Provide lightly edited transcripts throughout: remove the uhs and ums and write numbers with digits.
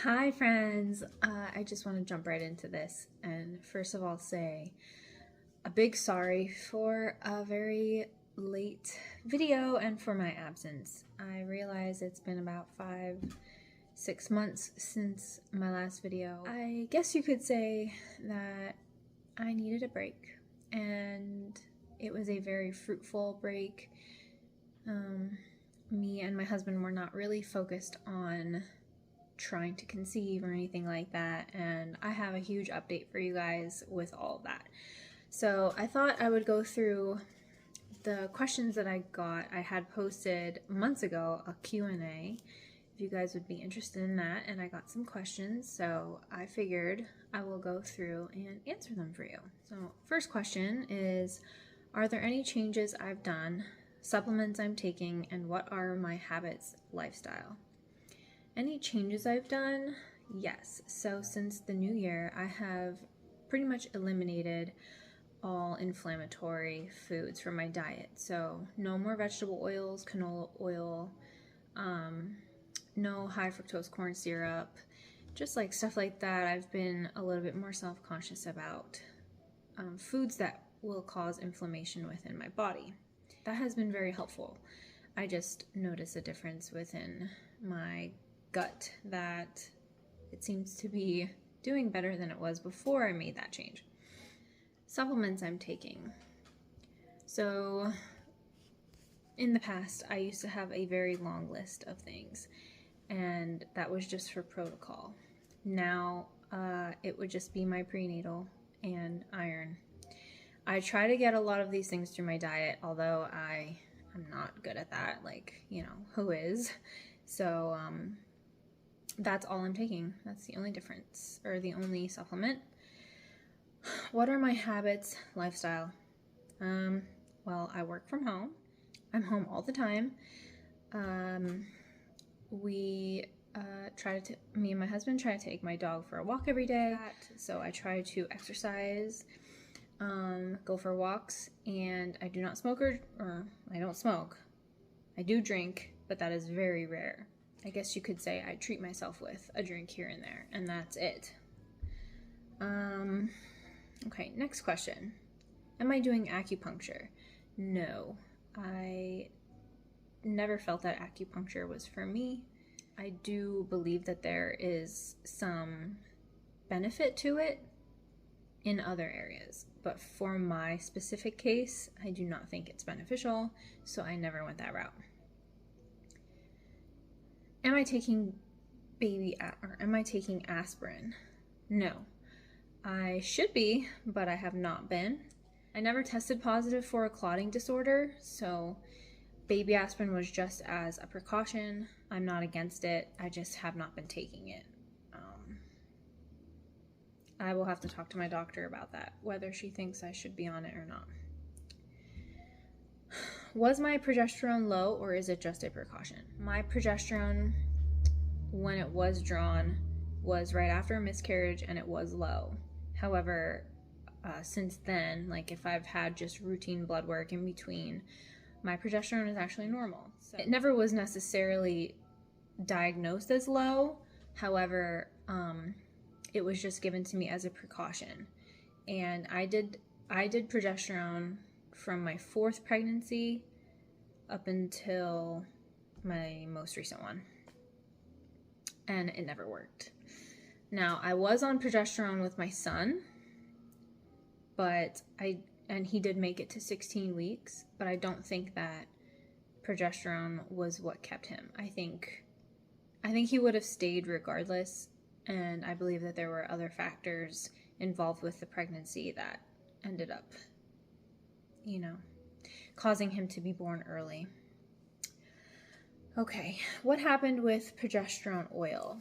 Hi friends, I just want to jump right into this and first of all say a big sorry for a very late video and for my absence. I realize it's been about 5-6 months since my last video. I guess you could say that I needed a break, and it was a very fruitful break. Me and my husband were not really focused on trying to conceive or anything like that, and I have a huge update for you guys with all of that. So I thought I would go through the questions that I got. I had posted months ago a Q&A if you guys would be interested in that, and I got some questions, so I figured I will go through and answer them for you. So first question is, are there any changes I've done, supplements I'm taking, and what are my habits, lifestyle? Any changes I've done? Yes. So since the new year, I have pretty much eliminated all inflammatory foods from my diet. So no more vegetable oils, canola oil, no high fructose corn syrup, just like stuff like that. I've been a little bit more self-conscious about foods that will cause inflammation within my body. That has been very helpful. I just notice a difference within my gut that it seems to be doing better than it was before I made that change. Supplements I'm taking. So in the past, I used to have a very long list of things, and that was just for protocol. Now it would just be my prenatal and iron. I try to get a lot of these things through my diet, although I'm not good at that, like, you know, who is? So that's all I'm taking. That's the only difference, or the only supplement. What are my habits, lifestyle? Well, I work from home. I'm home all the time. Me and my husband try to take my dog for a walk every day. So I try to exercise, go for walks, and I do not smoke, or I don't smoke. I do drink, but that is very rare. I guess you could say I treat myself with a drink here and there, and that's it. Okay, next question. Am I doing acupuncture? No, I never felt that acupuncture was for me. I do believe that there is some benefit to it in other areas, but for my specific case, I do not think it's beneficial, so I never went that route. Am I taking aspirin? No. I should be, but I have not been. I never tested positive for a clotting disorder, so baby aspirin was just as a precaution. I'm not against it. I just have not been taking it. I will have to talk to my doctor about that, whether she thinks I should be on it or not. Was my progesterone low, or is it just a precaution? My progesterone, when it was drawn, was right after a miscarriage, and it was low. However, since then, like if I've had just routine blood work in between, my progesterone is actually normal. So it never was necessarily diagnosed as low. However, it was just given to me as a precaution. And I did progesterone from my 4th pregnancy up until my most recent one, and it never worked. Now, I was on progesterone with my son, but he did make it to 16 weeks, but I don't think that progesterone was what kept him. I think he would have stayed regardless, and I believe that there were other factors involved with the pregnancy that ended up, you know, causing him to be born early. Okay, what happened with progesterone oil?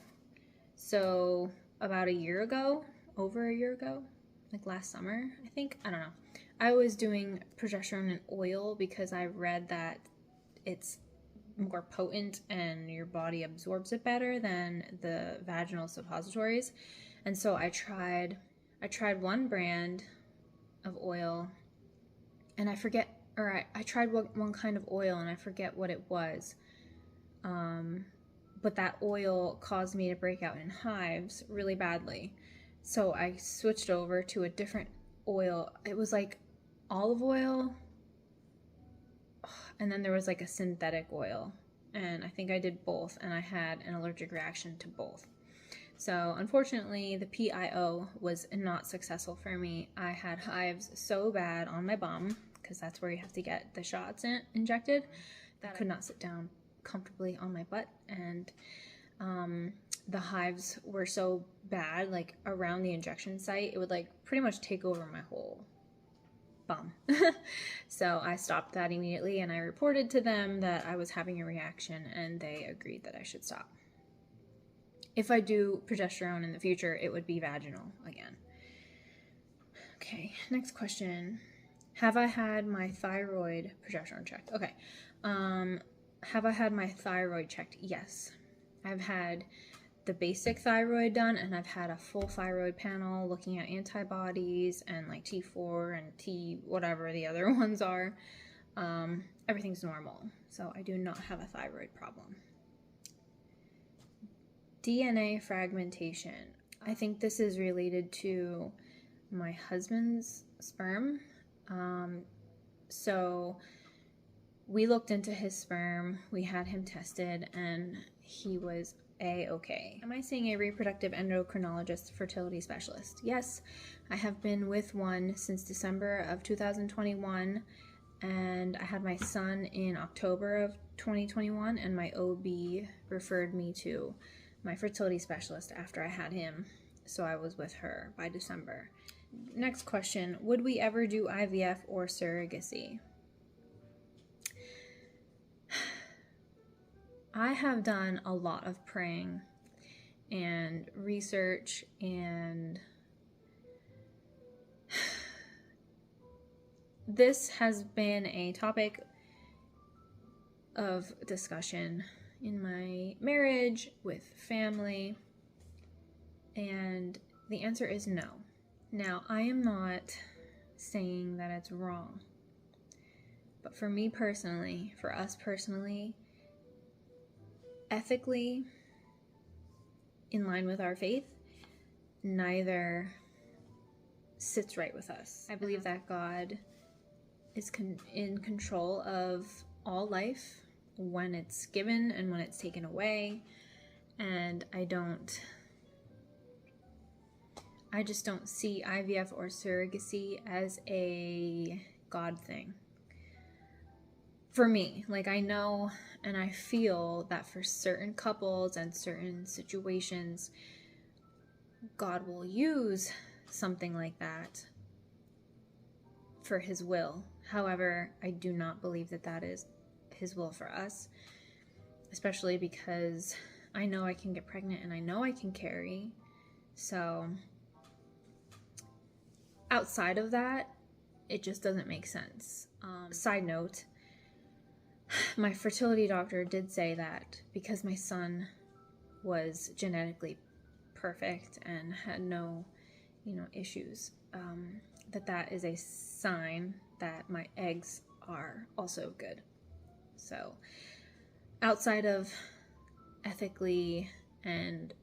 So about a year ago, over a year ago, like last summer, I think, I don't know. I was doing progesterone in oil because I read that it's more potent and your body absorbs it better than the vaginal suppositories. And so I tried one brand of oil, and I tried one kind of oil and I forget what it was. but that oil caused me to break out in hives really badly. So I switched over to a different oil. It was like olive oil, and then there was like a synthetic oil. And I think I did both, and I had an allergic reaction to both. So unfortunately, the PIO was not successful for me. I had hives so bad on my bum, because that's where you have to get the shots injected, that I could not sit down comfortably on my butt. And the hives were so bad, like around the injection site, it would like pretty much take over my whole bum. So I stopped that immediately, and I reported to them that I was having a reaction, and they agreed that I should stop. If I do progesterone in the future, it would be vaginal again. Okay, next question. Have I had my thyroid progesterone checked? Okay. Have I had my thyroid checked? Yes. I've had the basic thyroid done, and I've had a full thyroid panel looking at antibodies and like T4 and T whatever the other ones are. Everything's normal, so I do not have a thyroid problem. DNA fragmentation. I think this is related to my husband's sperm. So we looked into his sperm, we had him tested, and he was A-okay. Am I seeing a reproductive endocrinologist fertility specialist? Yes, I have been with one since December of 2021, and I had my son in October of 2021, and my OB referred me to my fertility specialist after I had him, so I was with her by December. Next question, would we ever do IVF or surrogacy? I have done a lot of praying and research, and this has been a topic of discussion in my marriage, with family, and the answer is no. Now, I am not saying that it's wrong, but for me personally, for us personally, ethically, in line with our faith, neither sits right with us. I believe that God is in control of all life, when it's given and when it's taken away, and I just don't see IVF or surrogacy as a God thing. For me, like, I know and I feel that for certain couples and certain situations, God will use something like that for His will. However, I do not believe that that is His will for us, especially because I know I can get pregnant and I know I can carry. So outside of that, it just doesn't make sense. Side note, my fertility doctor did say that because my son was genetically perfect and had no, issues, that is a sign that my eggs are also good. So outside of ethically and,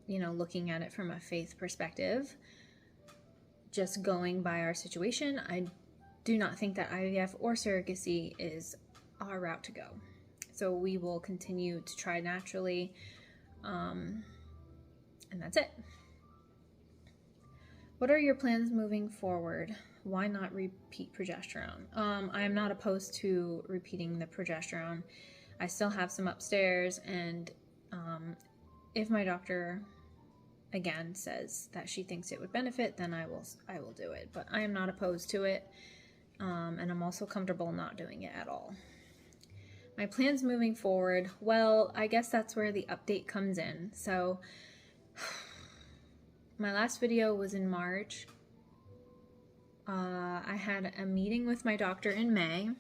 looking at it from a faith perspective, just going by our situation, I do not think that IVF or surrogacy is our route to go. So we will continue to try naturally, and that's it. What are your plans moving forward? Why not repeat progesterone? I am not opposed to repeating the progesterone. I still have some upstairs, and if my doctor again says that she thinks it would benefit, then I will do it. But I am not opposed to it, and I'm also comfortable not doing it at all. My plans moving forward, well, I guess that's where the update comes in. So my last video was in March. I had a meeting with my doctor in May,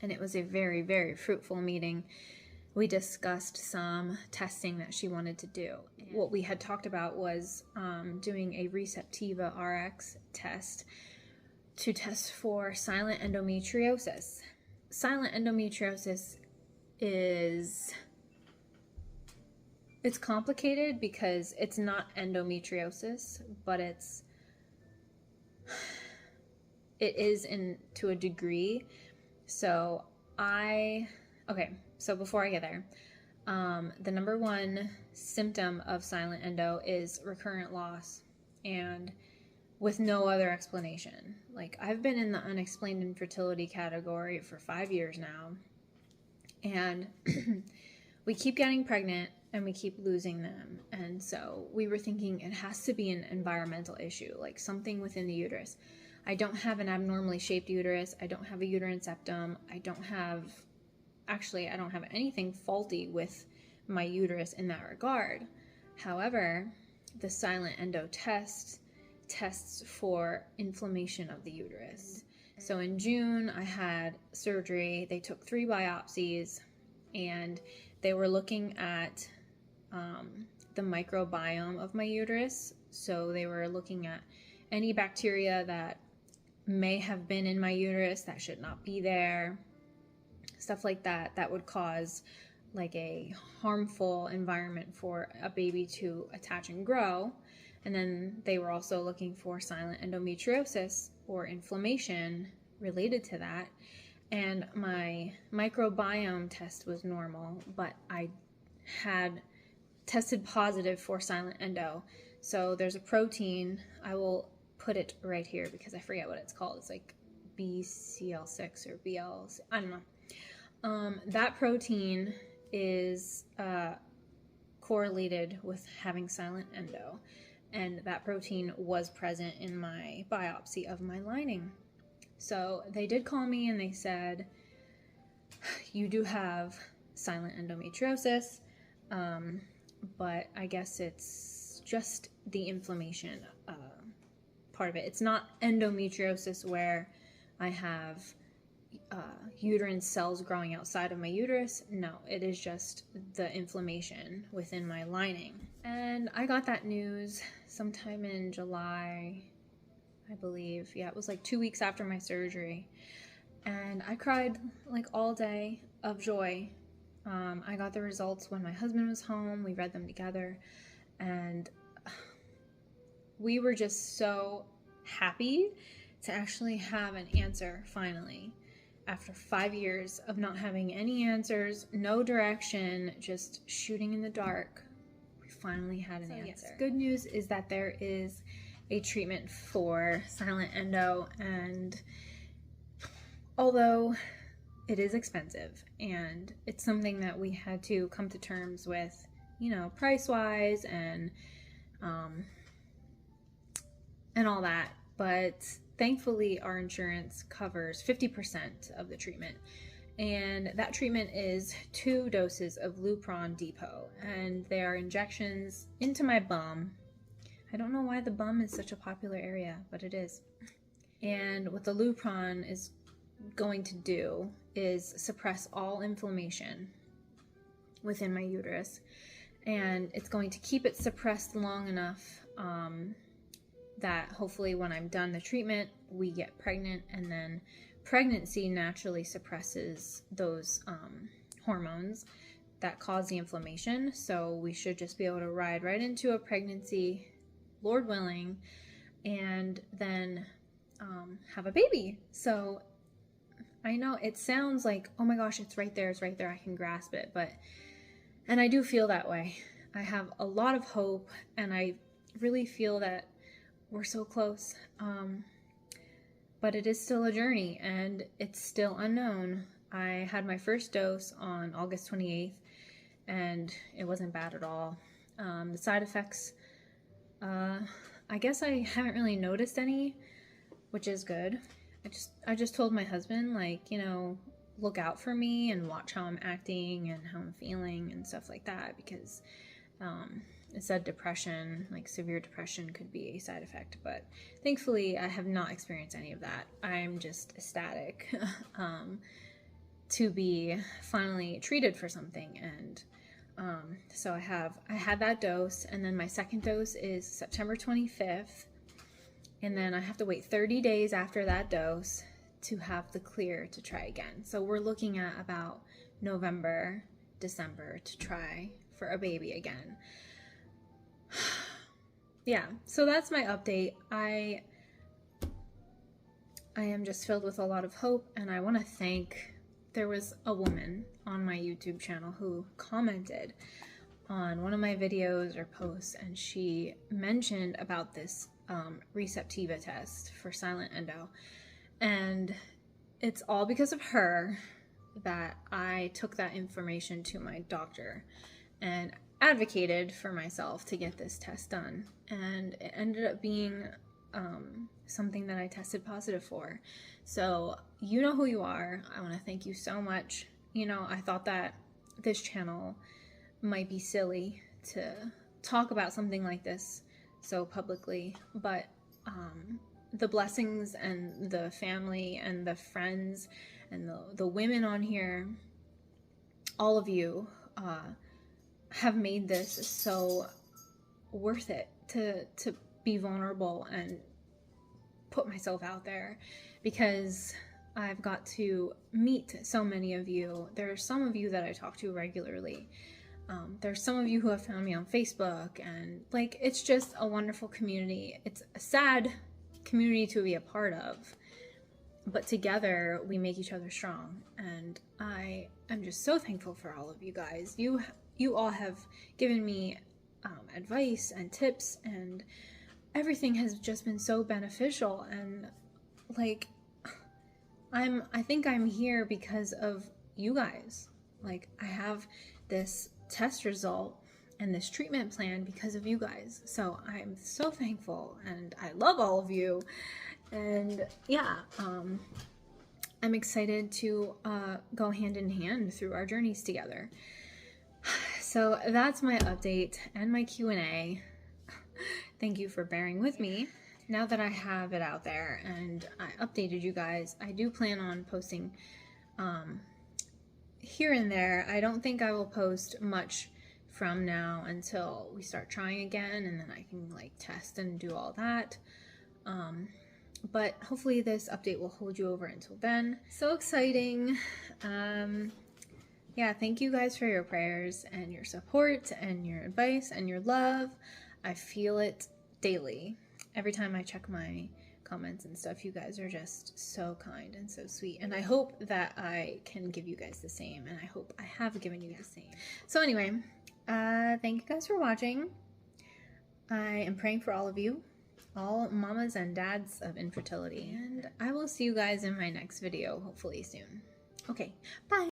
and it was a very, very fruitful meeting. We discussed some testing that she wanted to do. What we had talked about was doing a Receptiva RX test to test for silent endometriosis. Silent endometriosis is It's complicated because it's not endometriosis, but it is to a degree. So so before I get there, the number one symptom of silent endo is recurrent loss, and with no other explanation. Like, I've been in the unexplained infertility category for 5 years now, and we keep getting pregnant and we keep losing them. And so we were thinking it has to be an environmental issue, like something within the uterus. I don't have an abnormally shaped uterus. I don't have a uterine septum. I don't have anything faulty with my uterus in that regard. However, the silent endo tests for inflammation of the uterus. So in June, I had surgery. They took 3 biopsies, and they were looking at the microbiome of my uterus. So they were looking at any bacteria that may have been in my uterus that should not be there, stuff like that would cause like a harmful environment for a baby to attach and grow. And then they were also looking for silent endometriosis or inflammation related to that. And my microbiome test was normal, but I had tested positive for silent endo. So there's a protein, I will put it right here because I forget what it's called. It's like BCL6 or BL, I don't know. That protein is correlated with having silent endo, and that protein was present in my biopsy of my lining. So they did call me and they said, you do have silent endometriosis, but I guess it's just the inflammation part of it. It's not endometriosis where I have uterine cells growing outside of my uterus. No, it is just the inflammation within my lining. And I got that news sometime in July, I believe. Yeah, it was like 2 weeks after my surgery. And I cried like all day of joy. I got the results when my husband was home. We read them together, and we were just so happy to actually have an answer finally. After 5 years of not having any answers, no direction, just shooting in the dark, we finally had an answer. Yes, good news is that there is a treatment for silent endo, and although it is expensive and it's something that we had to come to terms with, price-wise and all that, but thankfully our insurance covers 50% of the treatment, and that treatment is 2 doses of Lupron Depot, and they are injections into my bum. I don't know why the bum is such a popular area, but it is. And what the Lupron is going to do is suppress all inflammation within my uterus, and it's going to keep it suppressed long enough that hopefully when I'm done the treatment, we get pregnant, and then pregnancy naturally suppresses those hormones that cause the inflammation. So we should just be able to ride right into a pregnancy, Lord willing, and then have a baby. So I know it sounds like, oh my gosh, it's right there, I can grasp it, and I do feel that way. I have a lot of hope, and I really feel that we're so close, but it is still a journey, and it's still unknown. I had my first dose on August 28th, and it wasn't bad at all. The side effects, I guess I haven't really noticed any, which is good. I just told my husband, look out for me and watch how I'm acting and how I'm feeling and stuff like that, because it said depression, like severe depression could be a side effect, but thankfully I have not experienced any of that. I'm just ecstatic to be finally treated for something. And so I had that dose, and then my second dose is September 25th, and then I have to wait 30 days after that dose to have the clear to try again. So we're looking at about November, December to try for a baby again. Yeah, so that's my update. I am just filled with a lot of hope, and I want to thank, there was a woman on my YouTube channel who commented on one of my videos or posts, and she mentioned about this Receptiva test for silent endo, and it's all because of her that I took that information to my doctor and advocated for myself to get this test done, and it ended up being something that I tested positive for. So you know who you are. I want to thank you so much. You know, I thought that this channel might be silly to talk about something like this so publicly, but the blessings and the family and the friends and the women on here, all of you have made this so worth it to be vulnerable and put myself out there, because I've got to meet so many of you. There are some of you that I talk to regularly. There's some of you who have found me on Facebook, and like, it's just a wonderful community. It's a sad community to be a part of, but together we make each other strong, and I am just so thankful for all of you guys. You all have given me advice and tips, and everything has just been so beneficial, and like, I think I'm here because of you guys. Like, I have this test result and this treatment plan because of you guys. So I'm so thankful, and I love all of you. And yeah, I'm excited to go hand in hand through our journeys together. So that's my update and my Q&A. Thank you for bearing with me. Now that I have it out there and I updated you guys, I do plan on posting here and there. I don't think I will post much from now until we start trying again, and then I can like test and do all that. But hopefully this update will hold you over until then. So exciting. Yeah, thank you guys for your prayers and your support and your advice and your love. I feel it daily. Every time I check my comments and stuff, you guys are just so kind and so sweet. And I hope that I can give you guys the same. And I hope I have given you the same. So anyway, thank you guys for watching. I am praying for all of you, all mamas and dads of infertility. And I will see you guys in my next video, hopefully soon. Okay, bye.